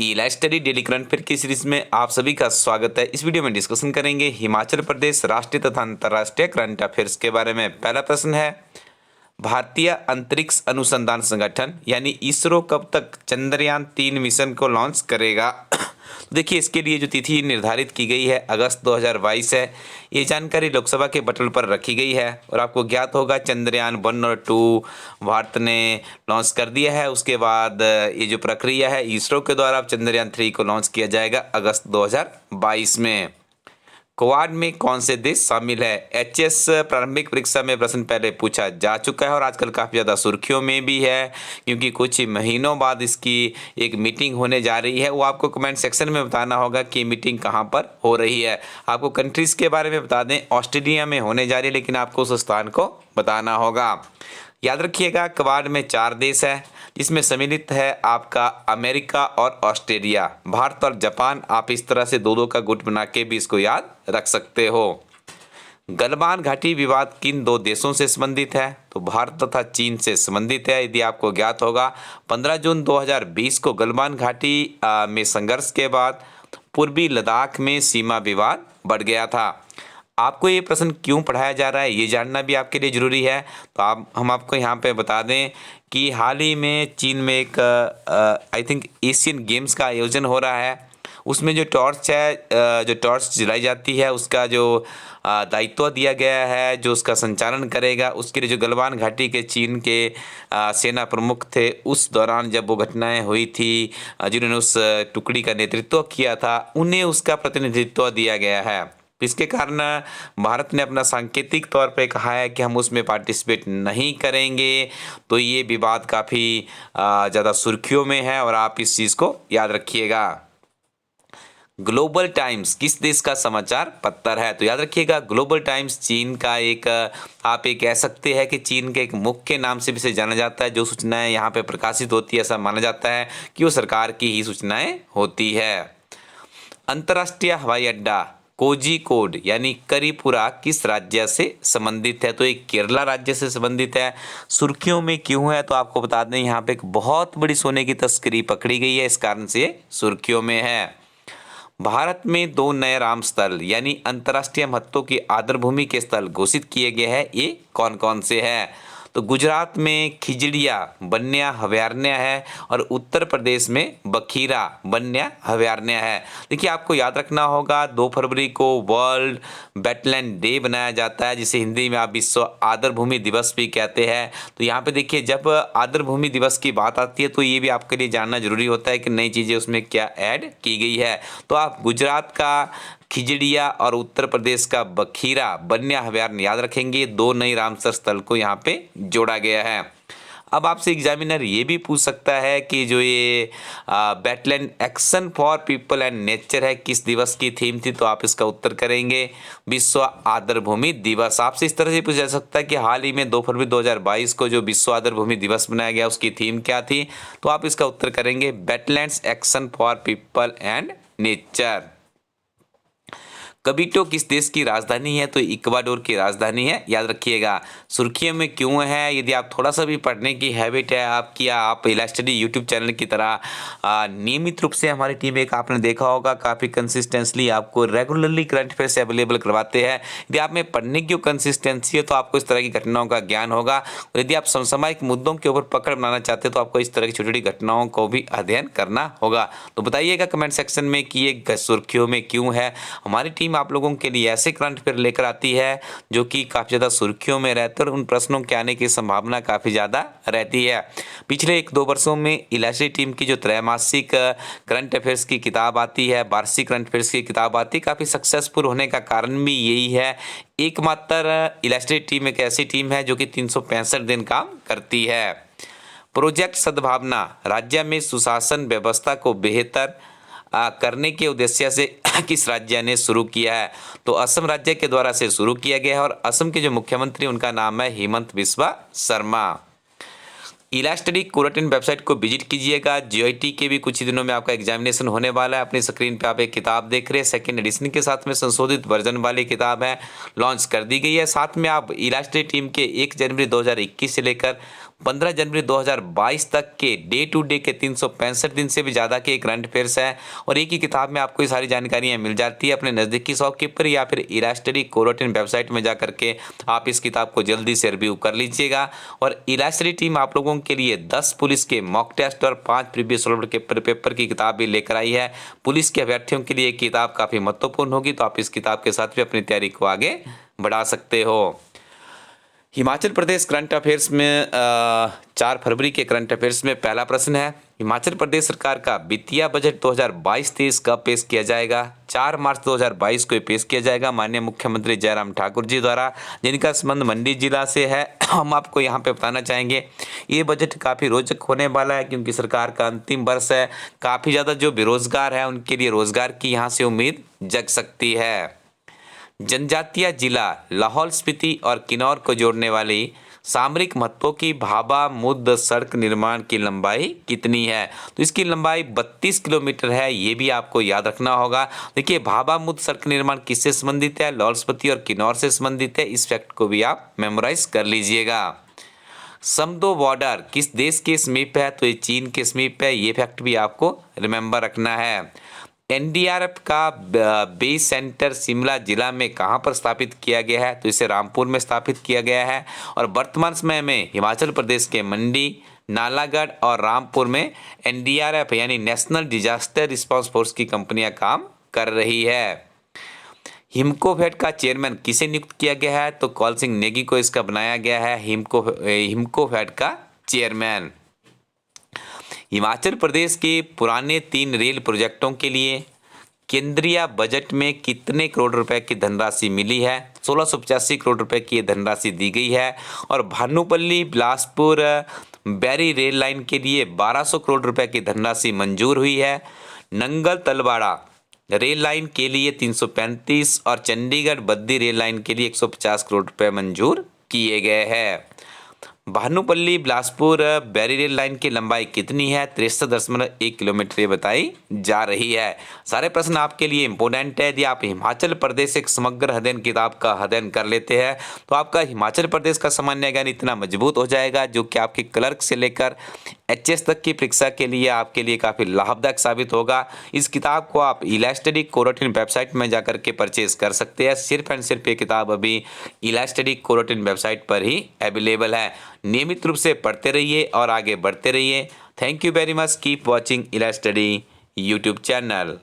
Live study daily current affair की series में आप सभी का स्वागत है। इस वीडियो में डिस्कशन करेंगे हिमाचल प्रदेश राष्ट्रीय तथा अंतर्राष्ट्रीय करंट अफेयर्स के बारे में। पहला प्रश्न है, भारतीय अंतरिक्ष अनुसंधान संगठन यानी इसरो कब तक चंद्रयान-3 मिशन को लॉन्च करेगा? देखिए, इसके लिए जो तिथि निर्धारित की गई है अगस्त 2022 है। ये जानकारी लोकसभा के बटन पर रखी गई है और आपको ज्ञात होगा चंद्रयान-1 और 2 भारत ने लॉन्च कर दिया है। उसके बाद ये जो प्रक्रिया है इसरो के द्वारा अब चंद्रयान-3 को लॉन्च किया जाएगा अगस्त 2022 में। क्वाड में कौन से देश शामिल है? एचएस प्रारंभिक परीक्षा में प्रश्न पहले पूछा जा चुका है और आजकल काफ़ी ज़्यादा सुर्खियों में भी है, क्योंकि कुछ ही महीनों बाद इसकी एक मीटिंग होने जा रही है। वो आपको कमेंट सेक्शन में बताना होगा कि मीटिंग कहाँ पर हो रही है। आपको कंट्रीज़ के बारे में बता दें, ऑस्ट्रेलिया में होने जा रही है, लेकिन आपको उस स्थान को बताना होगा। याद रखिएगा, क्वाड में 4 देश है, जिसमें सम्मिलित है आपका अमेरिका और ऑस्ट्रेलिया, भारत और जापान। आप इस तरह से 2-2 का गुट बना के भी इसको याद रख सकते हो। गलवान घाटी विवाद किन 2 देशों से संबंधित है? तो भारत तथा चीन से संबंधित है। यदि आपको ज्ञात होगा, 15 जून 2020 को गलवान घाटी में संघर्ष के बाद पूर्वी लद्दाख में सीमा विवाद बढ़ गया था। आपको ये प्रश्न क्यों पढ़ाया जा रहा है, ये जानना भी आपके लिए ज़रूरी है। तो हम आपको यहाँ पे बता दें कि हाल ही में चीन में एक आई थिंक एशियन गेम्स का आयोजन हो रहा है। उसमें जो टॉर्च है, जो टॉर्च जलाई जाती है, उसका जो दायित्व दिया गया है, जो उसका संचालन करेगा, उसके लिए जो गलवान घाटी के चीन के सेना प्रमुख थे, उस दौरान जब वो घटनाएं हुई थी, जिन्होंने उस टुकड़ी का नेतृत्व किया था, उन्हें उसका प्रतिनिधित्व दिया गया है। इसके कारण भारत ने अपना सांकेतिक तौर पे कहा है कि हम उसमें पार्टिसिपेट नहीं करेंगे। तो ये विवाद काफ़ी ज़्यादा सुर्खियों में है और आप इस चीज़ को याद रखिएगा। ग्लोबल टाइम्स किस देश का समाचार पत्र है? तो याद रखिएगा, ग्लोबल टाइम्स चीन का एक आप ये कह सकते हैं कि चीन के एक मुख्य नाम से भी इसे जाना जाता है। जो सूचनाएं यहाँ पे प्रकाशित होती है, ऐसा माना जाता है कि वो सरकार की ही सूचनाएं होती है। अंतर्राष्ट्रीय हवाई अड्डा कोझिकोड यानी करीपुरा किस राज्य से संबंधित है? तो एक केरला राज्य से संबंधित है। सुर्खियों में क्यों है? तो आपको बता दें, यहाँ पे एक बहुत बड़ी सोने की तस्करी पकड़ी गई है, इस कारण से ये सुर्खियों में है। भारत में 2 नए राम स्थल यानी अंतर्राष्ट्रीय महत्व की आदरभूमि के स्थल घोषित किए गए हैं। ये कौन कौन से हैं? तो गुजरात में खिजड़िया वन्य अभयारण्य है और उत्तर प्रदेश में बखीरा वन्य अभयारण्य है। देखिए, आपको याद रखना होगा, 2 फरवरी को वर्ल्ड वेटलैंड डे बनाया जाता है, जिसे हिंदी में आप विश्व आर्द्रभूमि दिवस भी कहते हैं। तो यहाँ पे देखिए, जब आर्द्रभूमि दिवस की बात आती है तो ये भी आपके लिए जानना जरूरी होता है कि नई चीज़ें उसमें क्या ऐड की गई है। तो आप गुजरात का खिजड़िया और उत्तर प्रदेश का बखीरा वन्य अभयारण्य याद रखेंगे। 2 नई रामसर स्थल को यहाँ पे जोड़ा गया है। अब आपसे एग्जामिनर ये भी पूछ सकता है कि जो ये wetland action for people and nature है, किस दिवस की थीम थी? तो आप इसका उत्तर करेंगे विश्व आर्द्रभूमि दिवस। आपसे इस तरह से पूछा जा सकता है कि हाल ही में 2 फरवरी 2022 को जो विश्व आर्द्रभूमि दिवस मनाया गया, उसकी थीम क्या थी? तो आप इसका उत्तर करेंगे wetlands action for people and nature. कविटो किस देश की राजधानी है? तो इक्वाडोर की राजधानी है, याद रखिएगा। सुर्खियों में क्यों है? यदि आप थोड़ा सा भी पढ़ने की हैबिट है आपकी, आप लाइव स्टडी यूट्यूब चैनल की तरह नियमित रूप से हमारी टीम एक आपने देखा होगा काफ़ी कंसिस्टेंटली आपको रेगुलरली करंट अफेयर से अवेलेबल करवाते हैं। यदि आप में पढ़ने की कंसिस्टेंसी है तो आपको इस तरह की घटनाओं का ज्ञान होगा। और यदि आप समसामयिक मुद्दों के ऊपर पकड़ बनाना चाहते हैं तो आपको इस तरह की छोटी छोटी घटनाओं को भी अध्ययन करना होगा। तो बताइएगा कमेंट सेक्शन में कि ये सुर्खियों में क्यों है। हमारी टीम आप लोगों के लिए ऐसे करंट अफेयर लेकर आती है जो कि काफ़ी ज़्यादा सुर्खियों में रहते हैं और उन प्रश्नों के आने की संभावना काफ़ी ज़्यादा रहती है। पिछले 1-2 वर्षों में इलास्ट्री टीम की जो त्रैमासिक करंट अफेयर्स की किताब आती है, वार्षिक करंट अफेयर्स की किताब आती है, काफ़ी सक्सेसफुल होने का कारण भी यही है। एकमात्र इलास्ट्री टीम एक ऐसी टीम है जो कि 365 दिन काम करती है। प्रोजेक्ट सद्भावना राज्य में सुशासन व्यवस्था को बेहतर करने के उद्देश्य से किस राज्य ने शुरू किया है? तो असम राज्य के द्वारा से शुरू किया गया है और असम के जो मुख्यमंत्री उनका नाम है हेमंत बिस्वा शर्मा। इला स्टडी कोरेटिन वेबसाइट को विजिट कीजिएगा। जीआईटी के भी कुछ ही दिनों में आपका एग्जामिनेशन होने वाला है। अपनी स्क्रीन पे आप एक किताब देख रहे हैं, 2nd एडिशन के साथ में संशोधित वर्जन वाली किताब है, लॉन्च कर दी गई है। साथ में आप इला स्टडी टीम के 1 जनवरी 2021 से लेकर 15 जनवरी 2022 तक के डे टू डे के 365 दिन से भी ज़्यादा के करंट अफेयर्स है और एक ही किताब में आपको ये सारी जानकारियाँ मिल जाती है। अपने नज़दीकी शॉपकीपर या फिर इलास्टडी कोरोटिन वेबसाइट में जा करके आप इस किताब को जल्दी से रिव्यू कर लीजिएगा। और इलास्टडी टीम आप लोगों के लिए 10 पुलिस के मॉक टेस्ट और 5 प्रीवियस सॉल्व्ड पेपर की किताब भी लेकर आई है। पुलिस के अभ्यर्थियों के लिए ये किताब काफ़ी महत्वपूर्ण होगी, तो आप इस किताब के साथ भी अपनी तैयारी को आगे बढ़ा सकते हो। हिमाचल प्रदेश करंट अफेयर्स में 4 फरवरी के करंट अफेयर्स में पहला प्रश्न है, हिमाचल प्रदेश सरकार का वित्तीय बजट 2022-23 कब पेश किया जाएगा? 4 मार्च 2022 को पेश किया जाएगा माननीय मुख्यमंत्री जयराम ठाकुर जी द्वारा, जिनका संबंध मंडी जिला से है। हम आपको यहाँ पे बताना चाहेंगे ये बजट काफ़ी रोचक होने वाला है, क्योंकि सरकार का अंतिम वर्ष है। काफ़ी ज़्यादा जो बेरोजगार है उनके लिए रोजगार की यहाँ से उम्मीद जग सकती है। जनजातीय जिला लाहौल स्पीति और किन्नौर को जोड़ने वाली सामरिक महत्व की भाभा मुद्द सड़क निर्माण की लंबाई कितनी है? तो इसकी लंबाई 32 किलोमीटर है, ये भी आपको याद रखना होगा। देखिए, भाभा मुद्द सड़क निर्माण किससे संबंधित है? लाहौल स्पीति और किन्नौर से संबंधित है। इस फैक्ट को भी आप मेमोराइज कर लीजिएगा। समदो बॉर्डर किस देश के समीप है? तो ये चीन के समीप है, ये फैक्ट भी आपको रिमेंबर रखना है। एनडीआरएफ का बेस सेंटर शिमला जिला में कहां पर स्थापित किया गया है? तो इसे रामपुर में स्थापित किया गया है। और वर्तमान समय में हिमाचल प्रदेश के मंडी, नालागढ़ और रामपुर में एनडीआरएफ यानी नेशनल डिजास्टर रिस्पांस फोर्स की कंपनियां काम कर रही है। हिमकोफेड का चेयरमैन किसे नियुक्त किया गया है? तो कौल सिंह नेगी को इसका बनाया गया है हिमकोफेड का चेयरमैन। हिमाचल प्रदेश के पुराने 3 रेल प्रोजेक्टों के लिए केंद्रीय बजट में कितने करोड़ रुपए की धनराशि मिली है? 1685 करोड़ रुपए की धनराशि दी गई है। और भानुपल्ली बिलासपुर बैरी रेल लाइन के लिए 1200 करोड़ रुपए की धनराशि मंजूर हुई है। नंगल तलवाड़ा रेल लाइन के लिए 335 और चंडीगढ़ बद्दी रेल लाइन के लिए 150 करोड़ रुपए मंजूर किए गए हैं। भानुपल्ली बिलासपुर बैरी रेल लाइन की लंबाई कितनी है? 63.1 किलोमीटर ये बताई जा रही है। सारे प्रश्न आपके लिए इंपॉर्टेंट है। यदि आप हिमाचल प्रदेश एक समग्र अध्ययन किताब का अध्ययन कर लेते हैं तो आपका हिमाचल प्रदेश का सामान्य ज्ञान इतना मजबूत हो जाएगा, जो कि आपके क्लर्क से लेकर एचएस तक की परीक्षा के लिए आपके लिए काफ़ी लाभदायक साबित होगा। इस किताब को आप इलास्टडी कोरोटिन वेबसाइट में जाकर के परचेज कर सकते हैं। सिर्फ एंड सिर्फ ये किताब अभी इलास्टडी कोरोटिन वेबसाइट पर ही अवेलेबल है। नियमित रूप से पढ़ते रहिए और आगे बढ़ते रहिए। Thank you very much. Keep watching इलास्टडी यूट्यूब चैनल।